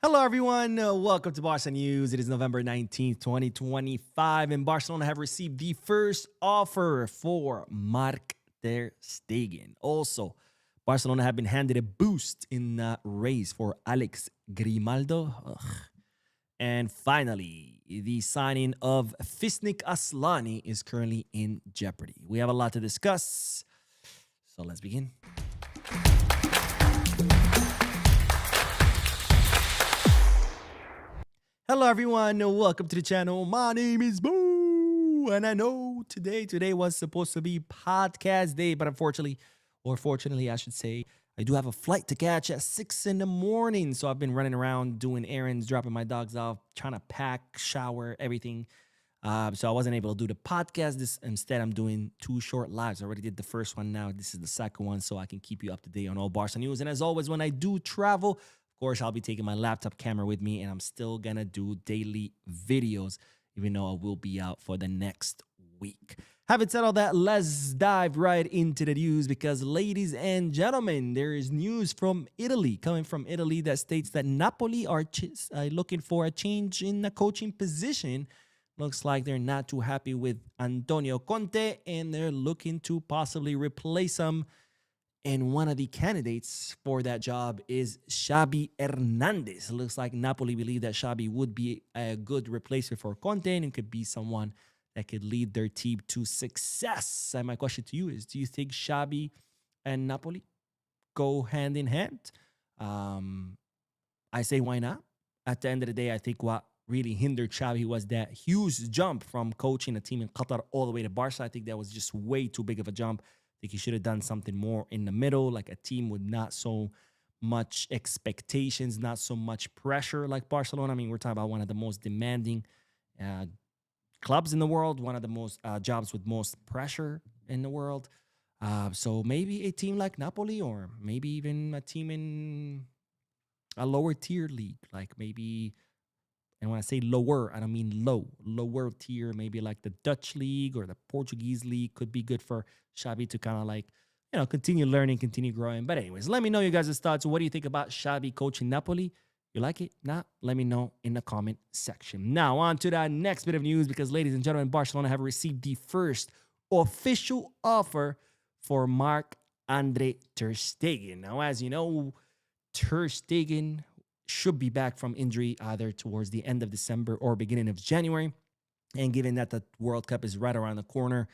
Hello, everyone. Welcome to Barca News. It is November 19th, 2025, and Barcelona have received the first offer for Ter Stegen. Also, Barcelona have been handed a boost in the race for Grimaldo. And finally, the signing of Asllani is currently in jeopardy. We have a lot to discuss, so let's begin. Hello, everyone. Welcome to the channel. My name is Boo, and I know today was supposed to be podcast day, but unfortunately, or fortunately, I should say, I do have a flight to catch at 6 in the morning. So I've been running around doing errands, dropping my dogs off, trying to pack, shower, everything. So I wasn't able to do the podcast. Instead, I'm doing two short lives. I already did the first one. Now this is the second one, so I can keep you up to date on all Barca news. And as always, when I do travel, of course, I'll be taking my laptop camera with me, and I'm still gonna do daily videos, even though I will be out for the next week. Having said all that, let's dive right into the news because, ladies and gentlemen, there is news from Italy, coming from Italy, that states that Napoli are looking for a change in the coaching position. Looks like they're not too happy with Antonio Conte, and they're looking to possibly replace him. And one of the candidates for that job is Xavi Hernandez. It looks like Napoli believe that Xavi would be a good replacement for Conte and could be someone that could lead their team to success. And my question to you is, do you think Xavi and Napoli go hand in hand? I say, why not? At the end of the day, I think what really hindered Xavi was that huge jump from coaching a team in Qatar all the way to Barca. I think that was just way too big of a jump. I think he should have done something more in the middle, like a team with not so much expectations, not so much pressure like Barcelona. I mean, we're talking about one of the most demanding clubs in the world, one of the most jobs with most pressure in the world. So maybe a team like Napoli, or maybe even a team in a lower tier league, like maybe, and when I say lower, I don't mean lower tier, maybe like the Dutch league or the Portuguese league could be good for Xavi to kind of like, continue learning, continue growing. But anyways, let me know you guys' thoughts. What do you think about Xavi coaching Napoli? You like it? Not? Let me know in the comment section. Now on to that next bit of news, because ladies and gentlemen, Barcelona have received the first official offer for Marc-Andre Ter Stegen. Now, as you know, Ter Stegen should be back from injury either towards the end of December or beginning of January. And given that the World Cup is right around the corner,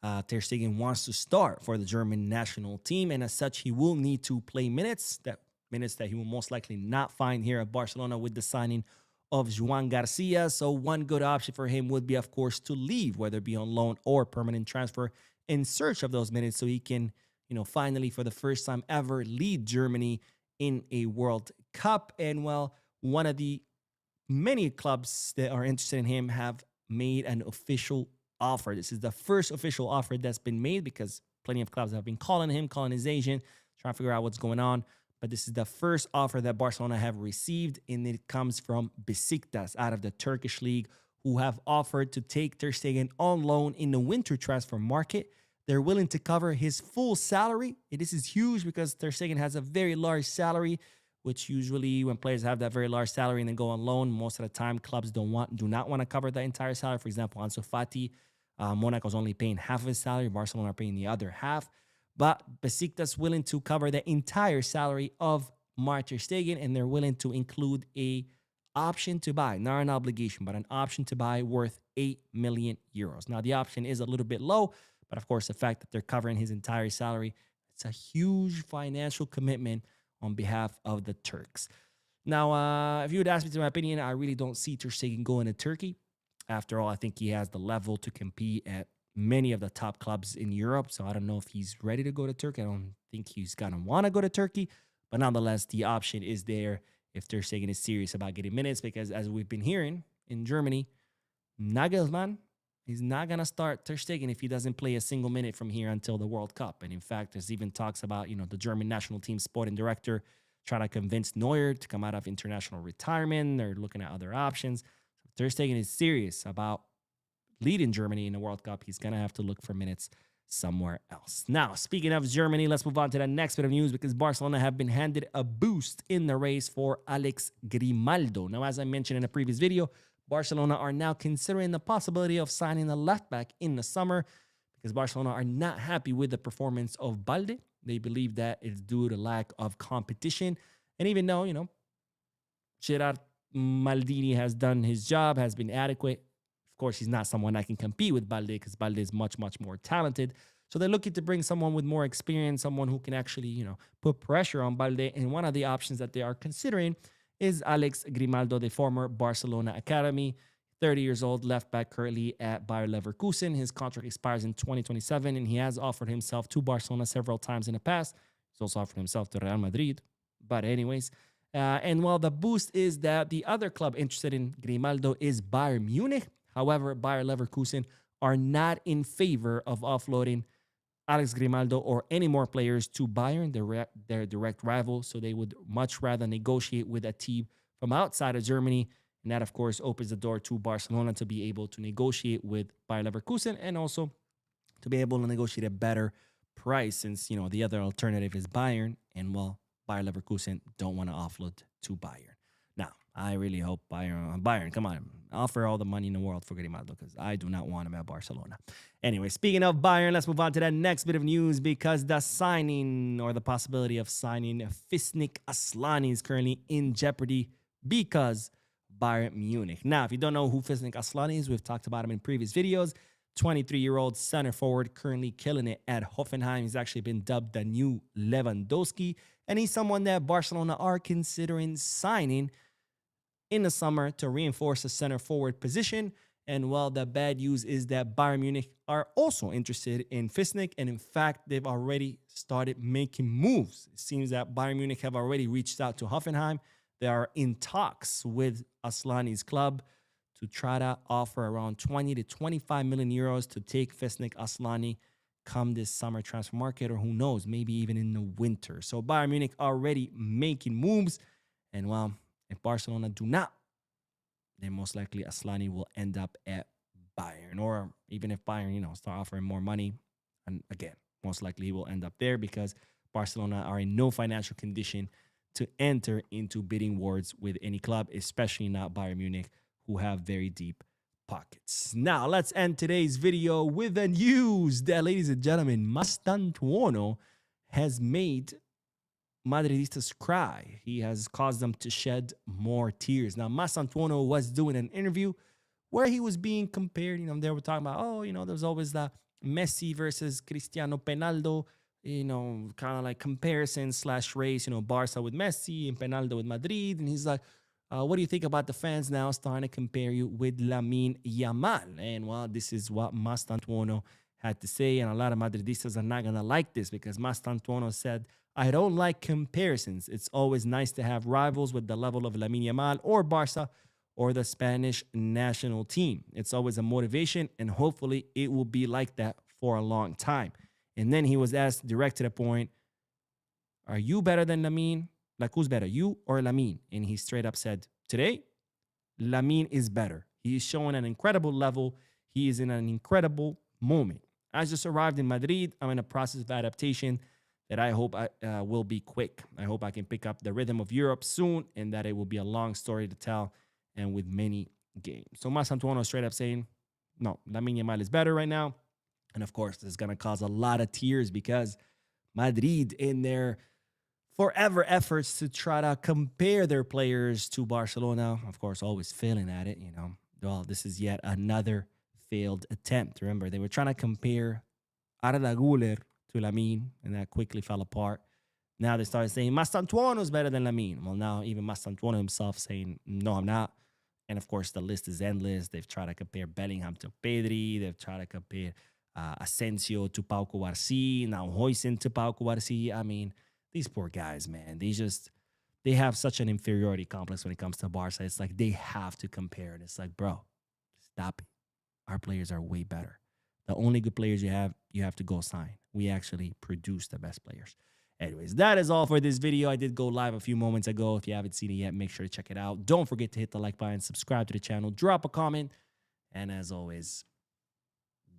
Ter Stegen wants to start for the German national team. And as such, he will need to play minutes that he will most likely not find here at Barcelona with the signing of Joan Garcia. So one good option for him would be, of course, to leave, whether it be on loan or permanent transfer, in search of those minutes so he can, finally, for the first time ever, lead Germany in a World Cup. And well, one of the many clubs that are interested in him have made an official offer. This is the first official offer that's been made, because plenty of clubs have been calling his agent, trying to figure out what's going on. But this is the first offer that Barcelona have received, and it comes from Besiktas out of the Turkish league, who have offered to take Ter Stegen on loan in the winter transfer market. They're willing to cover his full salary. And this is huge because Ter Stegen has a very large salary, which usually when players have that very large salary and then go on loan, most of the time clubs do not want to cover the entire salary. For example, Ansu Fati, Monaco's only paying half of his salary. Barcelona are paying the other half. But Besiktas willing to cover the entire salary of Marc Ter Stegen, and they're willing to include a option to buy, not an obligation, but an option to buy worth 8 million euros. Now, the option is a little bit low, but of course, the fact that they're covering his entire salary, it's a huge financial commitment on behalf of the Turks. Now, if you would ask me to my opinion, I really don't see Ter Stegen going to Turkey. After all, I think he has the level to compete at many of the top clubs in Europe. So I don't know if he's ready to go to Turkey. I don't think he's going to want to go to Turkey. But nonetheless, the option is there if Ter Stegen is serious about getting minutes, because as we've been hearing in Germany, Nagelsmann, he's not going to start Ter Stegen if he doesn't play a single minute from here until the World Cup. And in fact, there's even talks about, the German national team sporting director trying to convince Neuer to come out of international retirement. They're looking at other options. Ter Stegen is serious about leading Germany in the World Cup. He's going to have to look for minutes. somewhere else. Now, speaking of Germany, let's move on to the next bit of news because Barcelona have been handed a boost in the race for Alex Grimaldo. Now, as I mentioned in a previous video, Barcelona are now considering the possibility of signing a left back in the summer because Barcelona are not happy with the performance of Balde. They believe that it's due to lack of competition. And even though, Gerard Maldini has done his job, has been adequate, of course, he's not someone that can compete with Balde because Balde is much, much more talented. So they're looking to bring someone with more experience, someone who can actually, put pressure on Balde. And one of the options that they are considering is Alex Grimaldo, the former Barcelona Academy, 30 years old, left back currently at Bayer Leverkusen. His contract expires in 2027, and he has offered himself to Barcelona several times in the past. He's also offered himself to Real Madrid. But anyways, and while the boost is that the other club interested in Grimaldo is Bayern Munich. However, Bayer Leverkusen are not in favor of offloading Alex Grimaldo or any more players to Bayern, their direct rival. So they would much rather negotiate with a team from outside of Germany. And that, of course, opens the door to Barcelona to be able to negotiate with Bayer Leverkusen and also to be able to negotiate a better price since, the other alternative is Bayern. And, well, Bayer Leverkusen don't want to offload to Bayern. Now, I really hope Bayern, come on, offer all the money in the world for Grimaldo because I do not want him at Barcelona. Anyway, speaking of Bayern, let's move on to that next bit of news because the signing or the possibility of signing Fisnik Asllani is currently in jeopardy because Bayern Munich. Now, if you don't know who Fisnik Asllani is, we've talked about him in previous videos. 23-year-old center forward, currently killing it at Hoffenheim. He's actually been dubbed the new Lewandowski, and he's someone that Barcelona are considering signing in the summer to reinforce the center forward position. And well, the bad news is that Bayern Munich are also interested in Fisnik, and in fact, they've already started making moves. It seems that Bayern Munich have already reached out to Hoffenheim. They are in talks with Asllani's club to try to offer around 20 to 25 million euros to take Fisnik Asllani come this summer transfer market, or who knows, maybe even in the winter. So Bayern Munich already making moves. And well, if Barcelona do not, then most likely Asllani will end up at Bayern. Or even if Bayern, start offering more money, and again, most likely he will end up there because Barcelona are in no financial condition to enter into bidding wars with any club, especially not Bayern Munich, who have very deep pockets. Now, let's end today's video with the news that, ladies and gentlemen, Mastantuono has made Madridistas cry. He has caused them to shed more tears. Now, Mastantuono was doing an interview where he was being compared. They were talking about, there's always the Messi versus Cristiano Penaldo, kind of like comparison / race, Barca with Messi and Penaldo with Madrid. And he's like, what do you think about the fans now starting to compare you with Lamine Yamal? And well, this is what Mastantuono had to say. And a lot of Madridistas are not going to like this because Mastantuono said, I don't like comparisons. It's always nice to have rivals with the level of Lamine Yamal or Barca or the Spanish national team. It's always a motivation, and hopefully it will be like that for a long time. And then he was asked direct to the point, are you better than Lamine? Like, who's better, you or Lamine? And he straight up said, today, Lamine is better. He is showing an incredible level. He is in an incredible moment. I just arrived in Madrid. I'm in a process of adaptation that I hope will be quick. I hope I can pick up the rhythm of Europe soon and that it will be a long story to tell and with many games. So Mastantuono straight up saying, no, Lamine Yamal is better right now. And of course, this is going to cause a lot of tears because Madrid, in their forever efforts to try to compare their players to Barcelona, of course, always failing at it, Well, this is yet another failed attempt. Remember, they were trying to compare Arda Güler to Lamine, and that quickly fell apart. Now they started saying Mastantuono is better than Lamine. Well, now even Mastantuono himself saying, no, I'm not. And of course, the list is endless. They've tried to compare Bellingham to Pedri. They've tried to compare Asensio to Pau Cubarsí. Now Huijsen to Pau Cubarsí. I mean, these poor guys, man. They have such an inferiority complex when it comes to Barca. It's like they have to compare it. It's like, bro, stop it. Our players are way better. The only good players you have to go sign. We actually produce the best players. Anyways, that is all for this video. I did go live a few moments ago. If you haven't seen it yet, make sure to check it out. Don't forget to hit the like button, subscribe to the channel, drop a comment, and as always,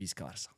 Visca Barça.